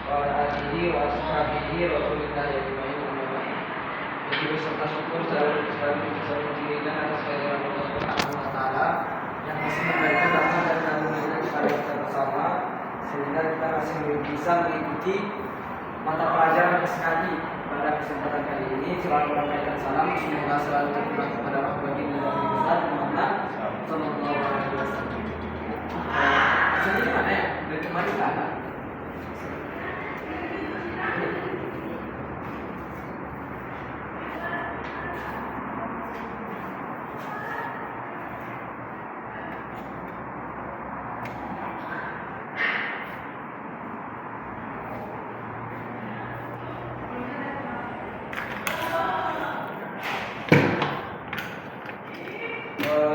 wa ala alihi wa ashabihi Rasulillah ajmain amma ba'd. Jadi beserta syukur selalu kita atas kehadiran Allah Subhanahu wa taala yang masih memberikan rahmat dan karunia kepada kita bersama sehingga kita masih bisa mengikuti mata pelajaran SKI pada kesempatan kali ini. Selalu menyampaikan salam semoga selalu tercurah kepada baginda Nabi besar Muhammad sallallahu alaihi wasallam. Jadi mana ya? Dari kemarin kan?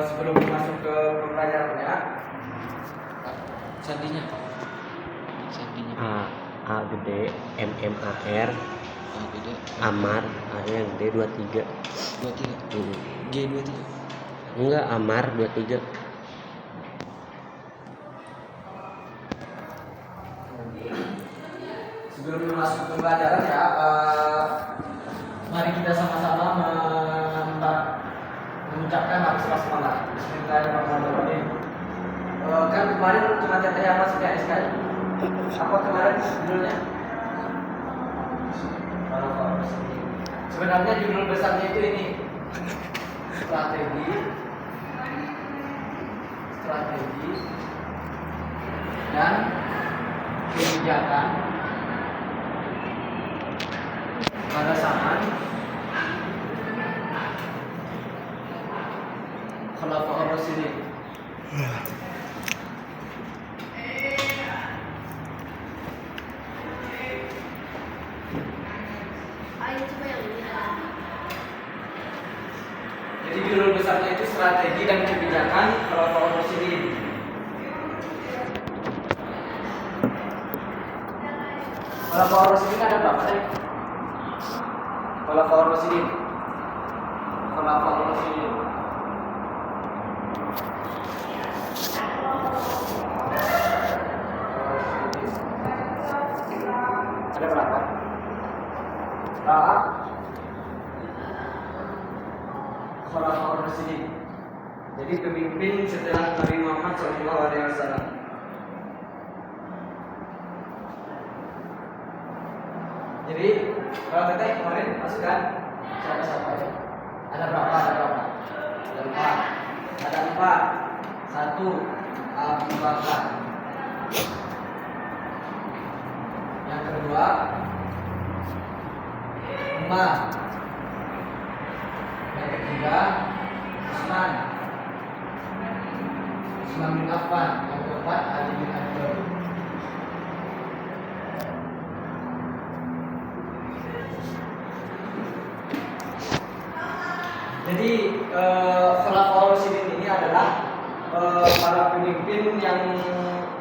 Sebelum masuk ke pembelajarannya, sandinya A gede M M A R Amar A yang gede 23 G 23 enggak Amar 23. Sebelum masuk ke pembelajaran ya, mari kita sama-sama mengucapkan harus semangat. Bismillahirrahmanirrahim. Kan kemarin cuma CTA yang masuk ya SKI. Apa kemarin judulnya? Sebenarnya judul besarnya itu ini strategi dan kebijakan pada saat Khulafaur Rasyidin. Jadi judul besarnya itu strategi dan kebijakan Khulafaur Rasyidin. Khulafaur Rasyidin ada berapa tadi? Khulafaur Rasyidin. Ada berapa? Khulafaur Rasyidin. Jadi pemimpin setelah Nabi Muhammad SAW. Jadi kalau kita kemarin masuk kan siapa aja? Ada berapa? Ada empat. Satu Abu Bakar. Yang kedua Umar. Yang ketiga Utsman bin Affan. Yang keempat Ali bin Abi Thalib. Jadi Khulafaur Rasyidin ini adalah para pemimpin yang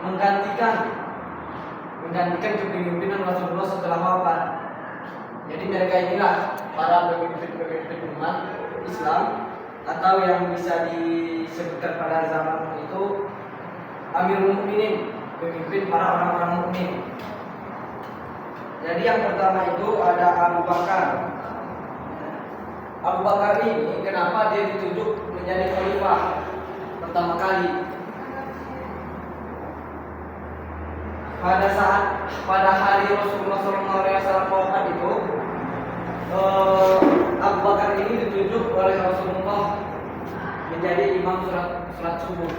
menggantikan kepemimpinan Rasulullah setelah wafat. Jadi mereka inilah para pemimpin umat Islam atau yang bisa disebutkan pada zaman itu Amirul Mukminin, pemimpin para orang-orang mukmin. Jadi yang pertama itu ada Abu Bakar. Abu Bakar ini kenapa dia ditunjuk menjadi khalifah pertama kali? Pada hari Rasulullah SAW wafat itu, Abu Bakar ini ditunjuk oleh Rasulullah menjadi imam sholat subuh.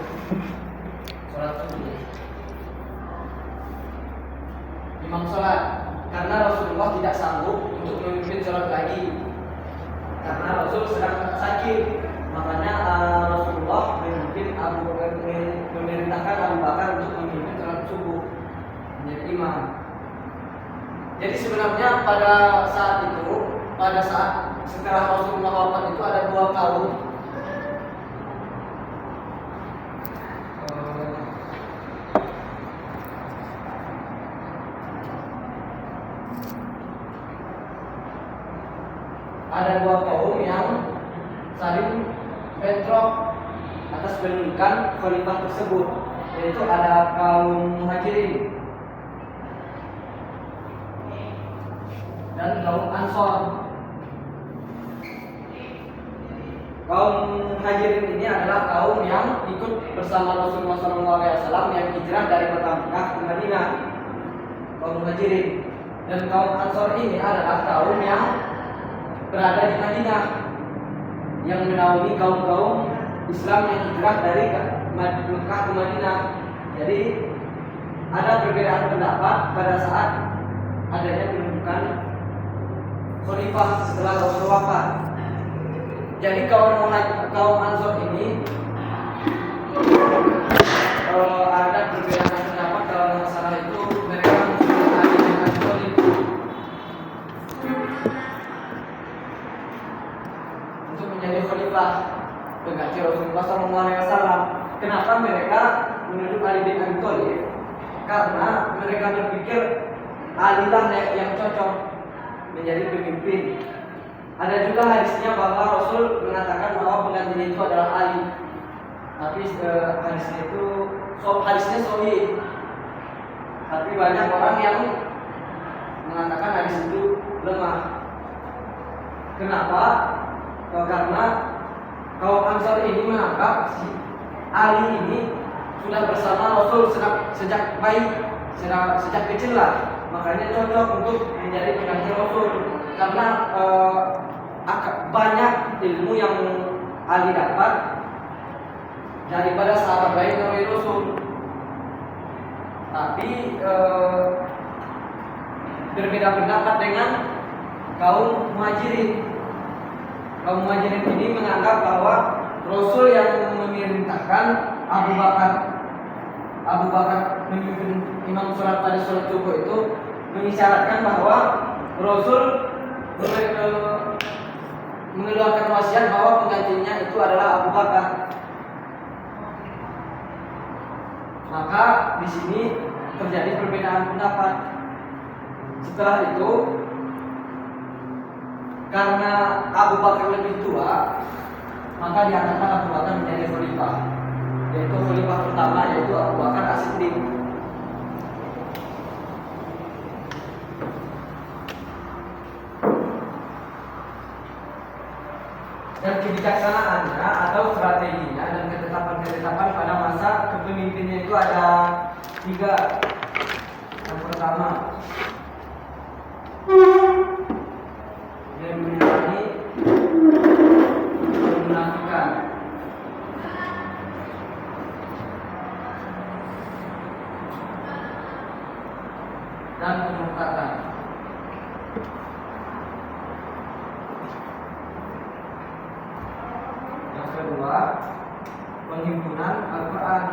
Imam sholat, karena Rasulullah tidak sanggup untuk memimpin sholat lagi. Karena Rasul sedang sakit, makanya Rasulullah memerintahkan Abu Bakar untuk memimpin sholat subuh menjadi imam. Jadi sebenarnya pada saat setelah Rasulullah wafat itu ada dua kaum. Ada dua kaum yang saling bentrok atas pendudukan khalifah tersebut, yaitu ada kaum Muhajirin dan kaum Ansor. Kaum Muhajirin ini adalah kaum yang ikut bersama Rasulullah SAW yang hijrah dari kota Mekah ke Madinah. Kaum Muhajirin. Dan kaum Ansor ini adalah kaum yang berada di Madinah, yang menaungi kaum-kaum Islam yang hijrah dari Mekah ke Madinah. Jadi ada perbedaan pendapat pada saat adanya penunjukan khalifah setelah Rasul wafat. Jadi kaum Ansor ini ada perbedaan pendapat dalam masalah itu. Mereka menunjuk Ali bin Abi Thalib untuk menjadi khalifah pengganti Rasulullah SAW. Kenapa mereka menunjuk Ali bin Abi Thalib? Karena mereka berpikir Ali lah yang cocok menjadi pemimpin. Ada juga hadisnya bahwa Rasul mengatakan bahwa penggantinya itu adalah Ali. Tapi hadisnya sahih. Tapi banyak orang yang mengatakan hadis itu lemah. Kenapa? Karena kaum Ansar ini menganggap si Ali ini sudah bersama Rasul sejak bayi, sejak kecil lah. Makanya cocok untuk menjadi pengganti Rasul. Karena banyak ilmu yang Ali dapat daripada sahabat baik dari Rasul. Tapi berbeda pendapat dengan kaum Muhajirin. Kaum Muhajirin ini menganggap bahwa Rasul yang memerintahkan Abu Bakar memimpin imam sholat pada sholat subuh itu mengisyaratkan bahwa Rasul mengeluarkan wasiat bahwa penggantinya itu adalah Abu Bakar. Maka di sini terjadi perbedaan pendapat. Setelah itu, karena Abu Bakar lebih tua, maka diangkatlah Abu Bakar menjadi khalifah, yaitu khalifah pertama yaitu Abu Bakar As-Siddiq. Dan kebijaksanaannya atau strateginya dan ketetapan-ketetapan pada masa kepemimpinannya itu ada 3. Yang pertama, dia memerangi kemunafikan. Dan kemurtadan. Yang kedua, penghimpunan Al-Quran.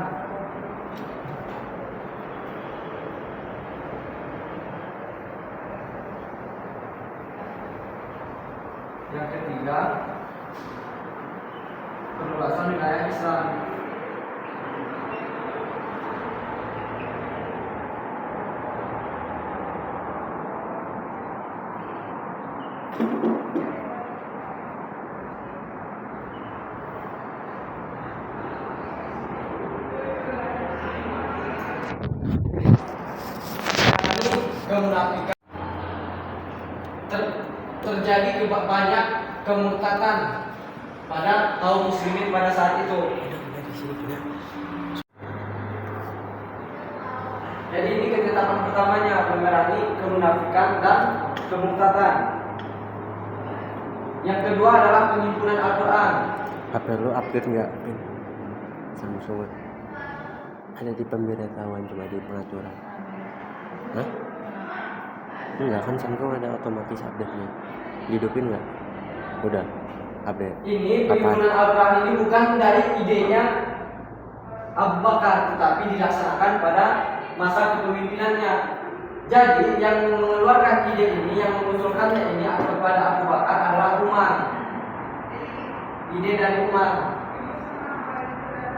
Yang ketiga, perluasan wilayah Islam. Kemunafikan terjadi banyak kemurtadan pada kaum muslimin pada saat itu. Jadi ini ketetapan pertamanya, memerangi kemunafikan dan kemurtadan. Yang kedua adalah penghimpunan Al-Quran. HP lu update nggak, Pin? Samsung ada di pemberitahuan, cuma di pengaturan. Hah? Enggak kan, Samsung ada otomatis update-nya. Dihidupin nggak? Udah update. Ini penghimpunan Al-Quran ini bukan dari idenya Abu Bakar, tetapi dilaksanakan pada masa kepemimpinannya. Jadi yang mengeluarkan ide ini, yang mengusulkannya ini kepada Abu Bakar adalah Umar. Ide dari Umar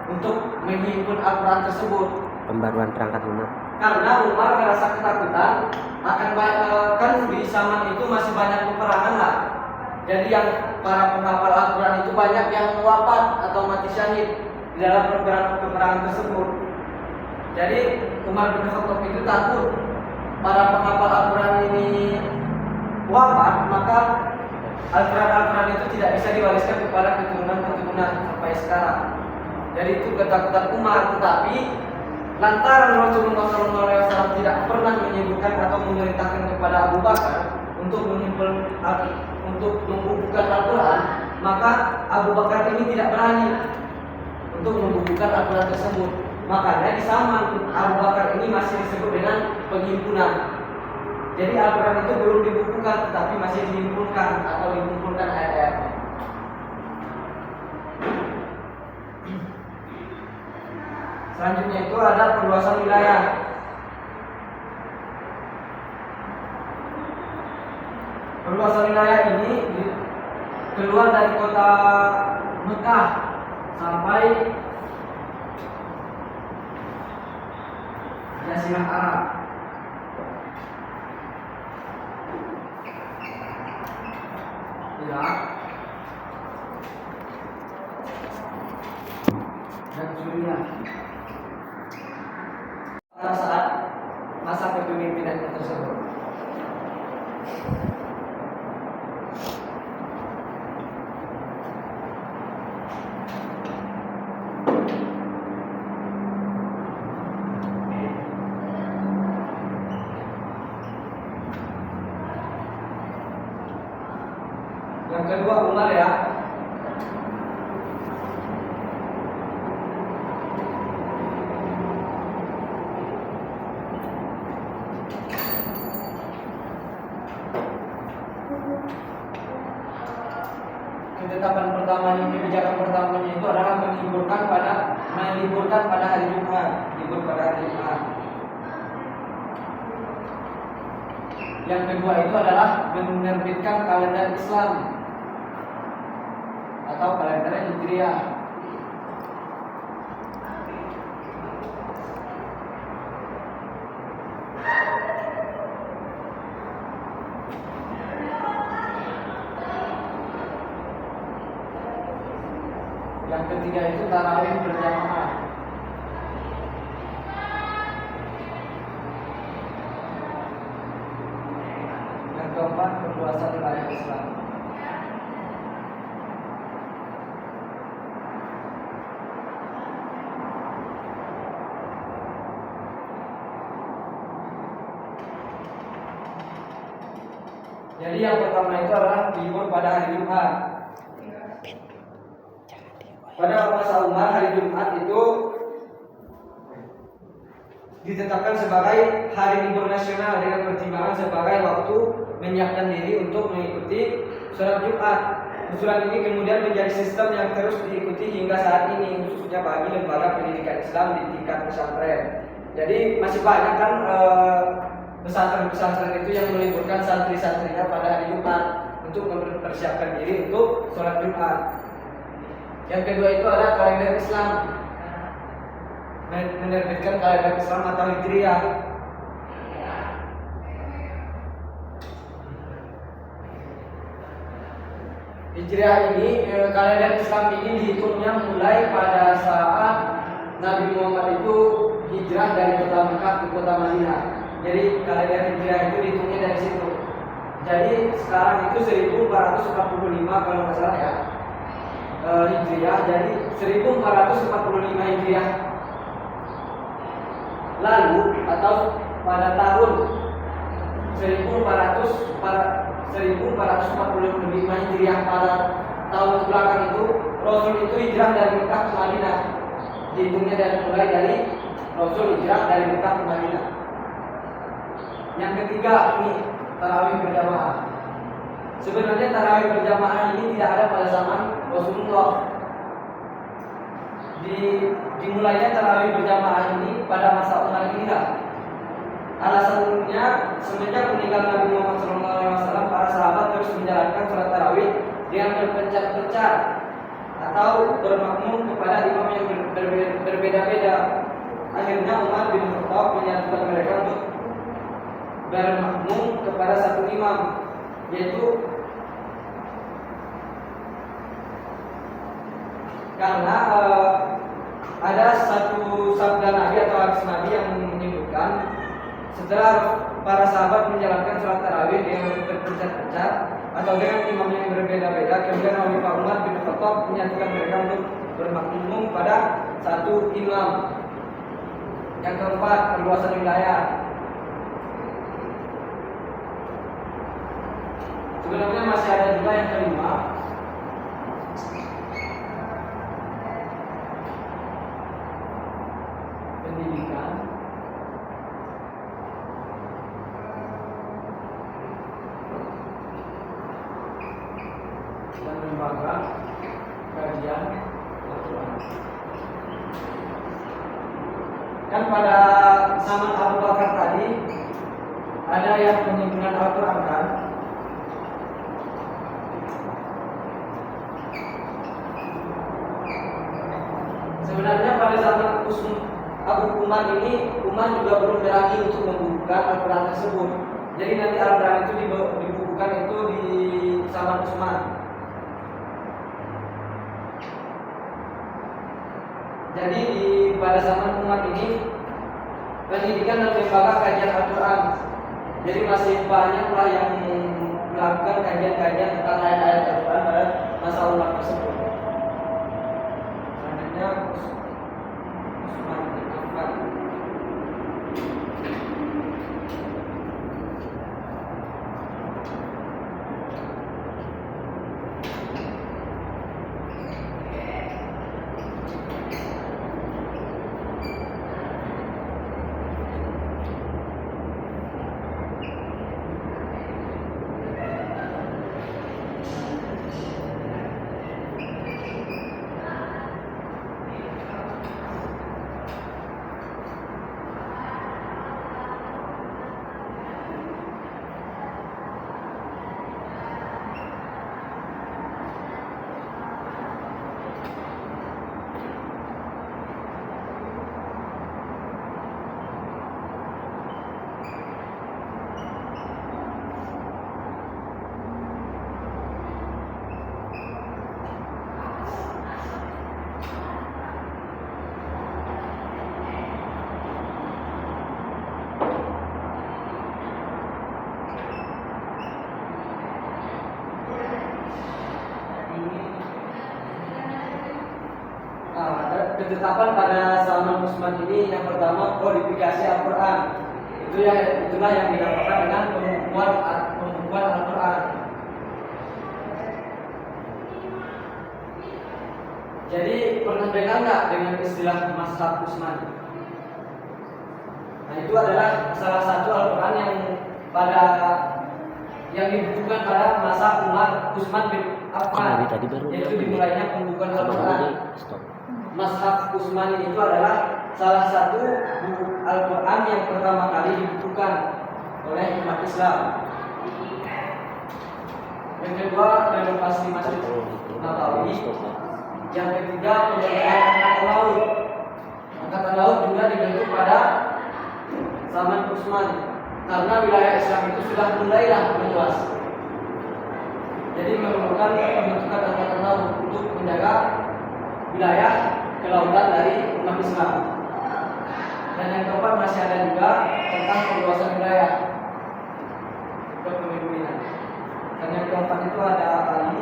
untuk menghimpun Al-Quran tersebut. Pembaruan perangkat lunak. Karena Umar merasa ketakutan akan kan di zaman itu masih banyak peperangan lah. Jadi yang para penghafal Al-Quran itu banyak yang wafat atau mati syahid di dalam peperangan tersebut. Jadi Umar bin Khattab itu takut para penghafal Al-Quran ini wafat, maka Al-Quran itu tidak bisa diwariskan kepada keturunan-keturunan sampai sekarang. Jadi itu ketakutan Umar, tetapi lantaran Rasulullah SAW tidak pernah menyebutkan atau memerintahkan kepada Abu Bakar untuk membukukan Al-Quran, maka Abu Bakar ini tidak berani untuk membukukan Al-Quran tersebut. Makanya di zaman Abu Bakar ini masih disebut dengan penghimpunan. Jadi Al-Quran itu belum dibukukan, tetapi masih dihimpunkan atau dikumpulkan ayat-ayat. Selanjutnya itu ada perluasan wilayah. Perluasan wilayah ini keluar dari kota Mekah sampai Jazirah Arab. Irak dan Suriah. Pada saat masa kepemimpinan tersebut. Yang kedua Umar ya. Ketetapan pertamanya, kebijakan pertamanya itu adalah meliburkan pada hari Jumat, libur pada hari Jumat. Yang kedua itu adalah menerbitkan kalender Islam atau kalender Hijriah. Yang ketiga itu tarawih berjamaah. Yang keempat perluasan wilayah Islam. Jadi yang pertama itu adalah libur pada hari Jumat. Pada masa Umar hari Jumat itu ditetapkan sebagai hari libur nasional dengan pertimbangan sebagai waktu menyiapkan diri untuk mengikuti sholat Jumat. Usulan ini kemudian menjadi sistem yang terus diikuti hingga saat ini, khususnya bagi lembaga pendidikan Islam di tingkat pesantren. Jadi masih banyak kan pesantren-pesantren itu yang meliburkan santri-santrinya pada hari Jumat untuk mempersiapkan diri untuk sholat Jumat. Yang kedua itu adalah kalender Islam, menerbitkan kalender Islam atau Hijriah. Hijriah ini, kalender Islam ini dihitungnya mulai pada saat Nabi Muhammad itu hijrah dari kota Mekah ke kota Madinah. Jadi kalender Hijriah itu dihitungnya dari situ. Jadi sekarang itu 1445 kalau nggak salah ya. Hijriah, jadi 1445 Hijriah lalu atau pada tahun 1445 Hijriah pada tahun belakang itu Rasul itu hijrah dari Mekah ke Madinah. Dihitungnya mulai dari Rasul hijrah dari Mekah ke Madinah. Yang ketiga ini tarawih berjamaah. Sebenarnya tarawih berjamaah ini tidak ada pada zaman Rasulullah. Dimulainya tarawih berjamaah ini pada masa Umar inilah. Alasannya semenjak meninggal Nabi Muhammad SAW, para sahabat terus menjalankan sholat tarawih dengan berpencar-pencar atau bermakmum kepada imam yang berbeda-beda. Akhirnya Umar bin Khattab menyatukan mereka untuk bermakmum kepada satu imam, yaitu karena ada satu sabda Nabi atau hadis Nabi yang menyebutkan setelah para sahabat menjalankan sholat tarawih dengan berpencar-pencar atau dengan imam yang berbeda-beda, kemudian Khalifah Umar bin Khattab menyatukan mereka untuk bermakmum pada satu imam. Yang keempat, perluasan wilayah. Sebenarnya masih ada juga yang kelima, pendidikan dan lembaga kajian Al-Quran. Kan pada zaman Abu Bakar tadi ada yang penyimpunan Al-Quran kan. Sebenarnya pada zaman Abu Umar ini, Umar juga belum berani untuk membukukan Al-Quran tersebut. Jadi nanti Al-Quran itu dibukukan itu di zaman Utsman. Jadi pada zaman Umar ini pendidikan dan lembaga kajian Al-Quran. Jadi masih banyaklah yang melakukan kajian-kajian tentang ayat-ayat Al-Quran pada masa Umar tersebut. Selanjutnya Utsman bin Affan. Ketetapan pada zaman Utsman ini yang pertama kodifikasi Al-Quran. Itulah yang dinamakan dengan pembukuan Al-Quran. Jadi pernah dengar nggak dengan istilah mazhab Utsman? Nah itu adalah salah satu Al-Quran yang dibukukan pada masa Utsman bin Affan. Yaitu dimulainya pembukuan Al-Quran. Mazhab Utsmani itu adalah salah satu buku Al-Quran yang pertama kali dibukukan oleh umat Islam. Yang kedua, renovasi Masjid Nabawi. Yang ketiga, pembentukan Angkatan Laut. Angkatan Laut juga dibentuk pada zaman Utsman karena wilayah Islam itu sudah mulailah meluas. Jadi memerlukan pembentukan Angkatan Laut untuk menjaga wilayah kelautan dari umat Islam. Dan yang keempat masih ada juga tentang perluasan wilayah kepemimpinan. Dan yang keempat itu ada Ali.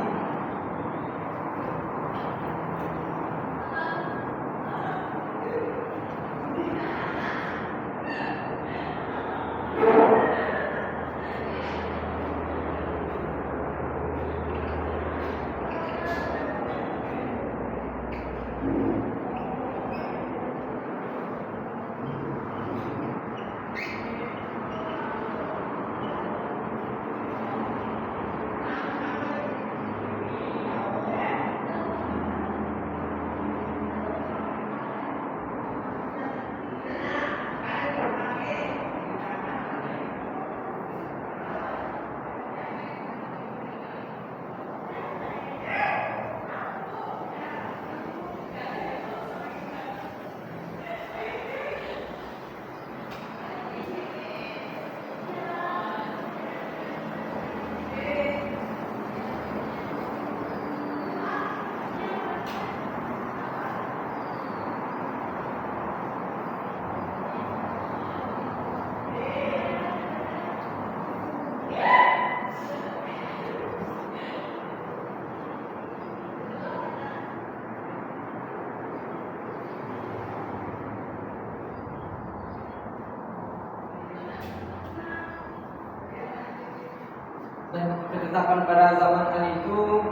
penetapan pada zaman Ali itu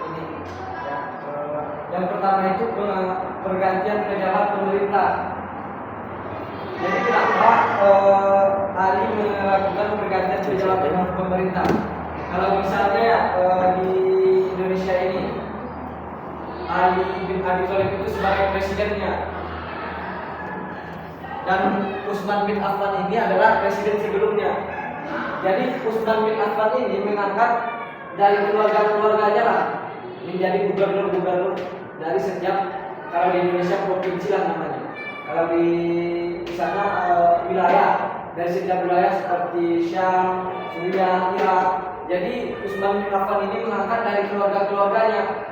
ini ya, yang pertama itu pergantian pejabat pemerintah. Jadi kenapa Ali melakukan pergantian pejabat pemerintah? Kalau misalnya di Indonesia ini Ali bin Abi Thalib itu sebagai presidennya dan Utsman bin Affan ini adalah presiden sebelumnya. Jadi Utsman bin Affan ini mengangkat dari keluarganya lah menjadi gubernur dari setiap, kalau di Indonesia provinsi lah namanya, kalau di sana wilayah, dari setiap wilayah seperti Syam, Suriah, Irak. Jadi Utsman bin Affan ini mengangkat dari keluarganya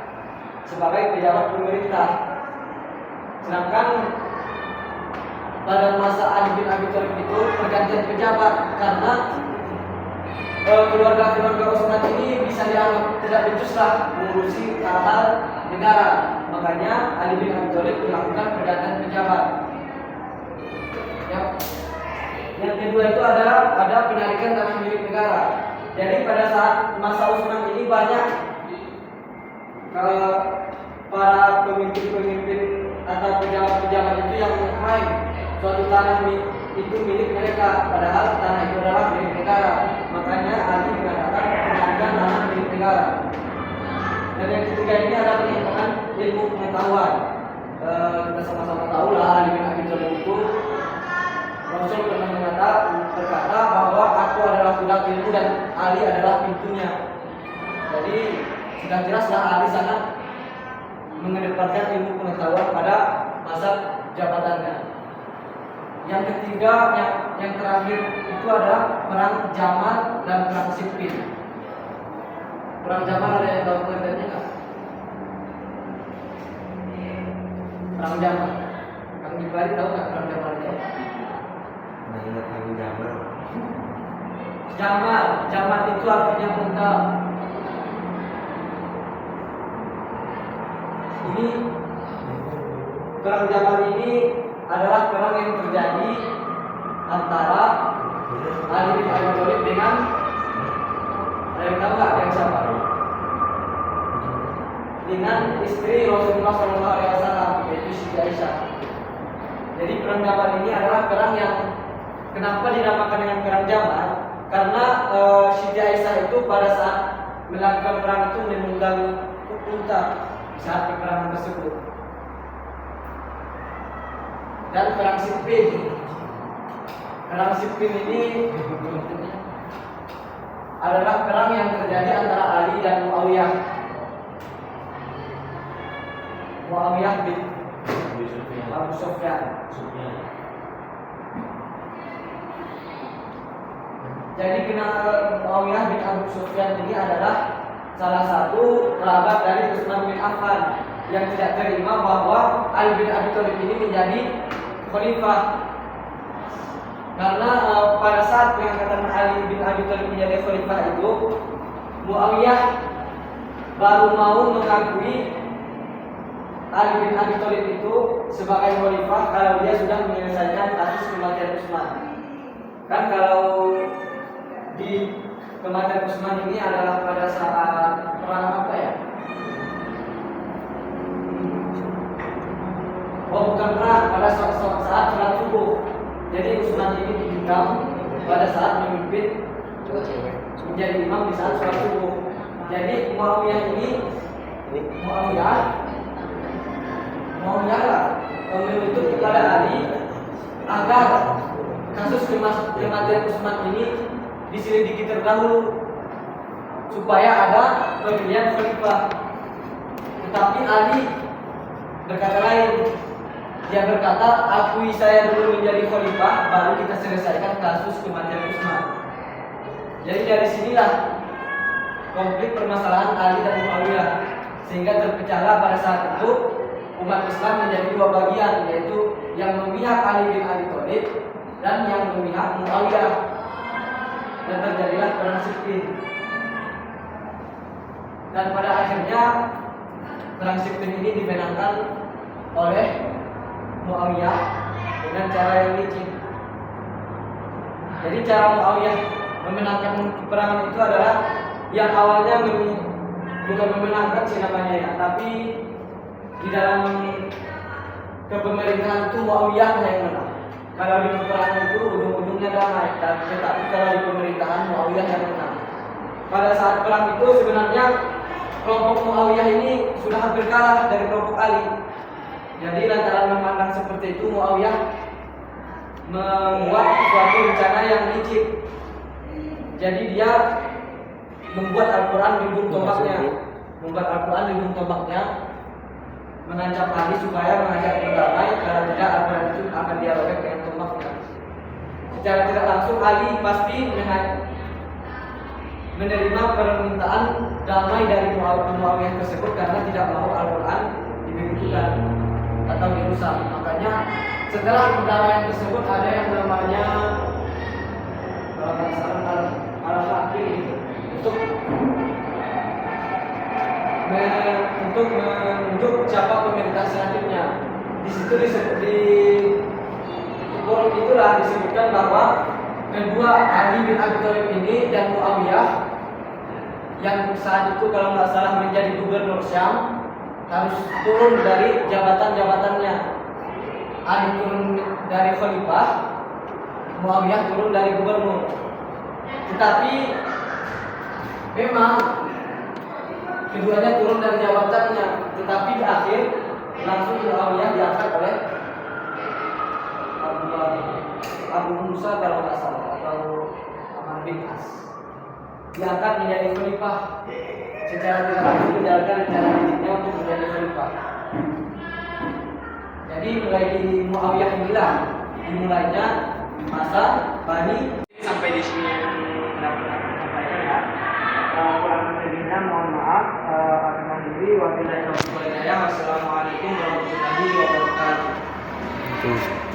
sebagai pejabat pemerintah. Sedangkan pada masa Ali bin Abi Thalib itu pergantian pejabat karena keluarga Utsman ini bisa dianggap tidak becuslah mengurusi hal negara. Makanya Ali bin Abi Thalib melakukan pergantian pejabat. Yang kedua itu adalah ada penarikan tanah milik negara. Jadi pada saat masa Utsman ini banyak para pemimpin atau pejabat-pejabat itu yang mengklaim suatu tanah itu milik mereka, padahal tanah itu adalah milik negara. Makanya Ali mengatakan penarikan tanah milik negara. Dan yang ketiga ini adalah pengembangan ilmu pengetahuan. Kita sama-sama tahu lah Ali bin Abi Thalib itu Rasul pernah berkata bahwa aku adalah budak ilmu dan Ali adalah pintunya. Jadi sudah jelaslah Ali sangat mengedepankan ilmu pengetahuan pada masa jabatannya. Yang ketiga, yang terakhir itu adalah perang Jamal dan perang Siffin. Perang Jamal ada yang tahu pengertiannya nggak? Perang Jamal. Kang Gibari tahu nggak perang Jamal itu? Jamal itu artinya unta. Ini perang Jamal ini adalah perang yang terjadi antara Ali bin Abi Thalib dengan, ada yang tahu nggak yang siapa? Dengan istri Rasulullah SAW, yaitu Siti Aisyah. Jadi perang Jamal ini adalah perang yang kenapa dinamakan dengan perang Jamal? Karena Siti Aisyah itu pada saat melakukan perang itu menunggangi unta saat peperangan tersebut. Dan perang Siffin ini adalah perang yang terjadi antara Ali dan Muawiyah bin Abu Sufyan. Jadi Muawiyah bin Abu Sufyan ini adalah salah satu kerabat dari Utsman bin Affan yang tidak terima bahwa Ali bin Abi Thalib ini menjadi khalifah. Karena pada saat pengangkatan Ali bin Abi Thalib menjadi khalifah itu, Muawiyah baru mau mengakui Ali bin Abi Thalib itu sebagai khalifah kalau dia sudah menyelesaikan kasus kematian Utsman. Kan kalau di kematian Utsman ini adalah pada saat perang apa ya? Oh, bukan perang, pada saat sholat subuh. Jadi Utsman ini ditikam pada saat memimpin menjadi imam di saat sholat subuh. Jadi Muawiyah lah menuntut kepada Ali agar kasus kematian Utsman ini diselidiki terdahulu supaya ada pemilihan khalifah. Tetapi Ali berkata lain. Dia berkata, akui saya dulu menjadi khalifah, baru kita selesaikan kasus kematian Utsman. Jadi dari sinilah konflik permasalahan Ali dan Muawiyah, sehingga terpecahlah pada saat itu umat Islam menjadi dua bagian, yaitu yang memihak Ali bin Abi Thalib dan yang memihak Muawiyah, dan terjadilah perang Siffin. Dan pada akhirnya perang Siffin ini dimenangkan oleh Muawiyah dengan cara yang licin. Jadi cara Muawiyah memenangkan peperangan itu adalah yang awalnya bukan memenangkan sih namanya ya, tapi di dalam kepemerintahan itu Muawiyah yang menang. Kalau di peperangan itu ujung-ujungnya damai, tetapi kalau di pemerintahan Muawiyah yang menang. Pada saat perang itu sebenarnya kelompok Muawiyah ini sudah hampir kalah dari kelompok Ali. Jadi lantaran memandang seperti itu, Muawiyah membuat suatu rencana yang licik. Jadi dia membuat Al-Quran di ujung tombaknya, menancap Ali supaya mengajak berdamai. Kalau tidak, Al-Quran itu akan dia robek dengan tombaknya. Secara tidak langsung Ali pasti menerima permintaan damai dari Muawiyah tersebut karena tidak mau Al-Quran dibegitukan atau dirusak. Makanya setelah perdamaian tersebut ada yang namanya al-Hakim untuk menunjuk siapa pemerintah selanjutnya. Di situ di forum itulah disebutkan bahwa kedua Ali bin Abi Thalib ini dan Muawiyah yang saat itu kalau nggak salah menjadi gubernur Syam harus turun dari jabatan-jabatannya. Ali turun dari khalifah, Muawiyah turun dari gubernur. Tetapi memang keduanya turun dari jabatannya, tetapi di akhir langsung Muawiyah diangkat oleh Abu Musa kalau nggak salah atau Amr bin As, diangkat menjadi khalifah. Secara tidak langsung menjalankan rencana politiknya untuk menjadi khalifah. Jadi mulai di Muawiyah inilah dimulainya masa Bani. Sampai di sini dapat aku sampaikan ya. Kurang lebihnya mohon maaf. Wassalamualaikum warahmatullahi wabarakatuh.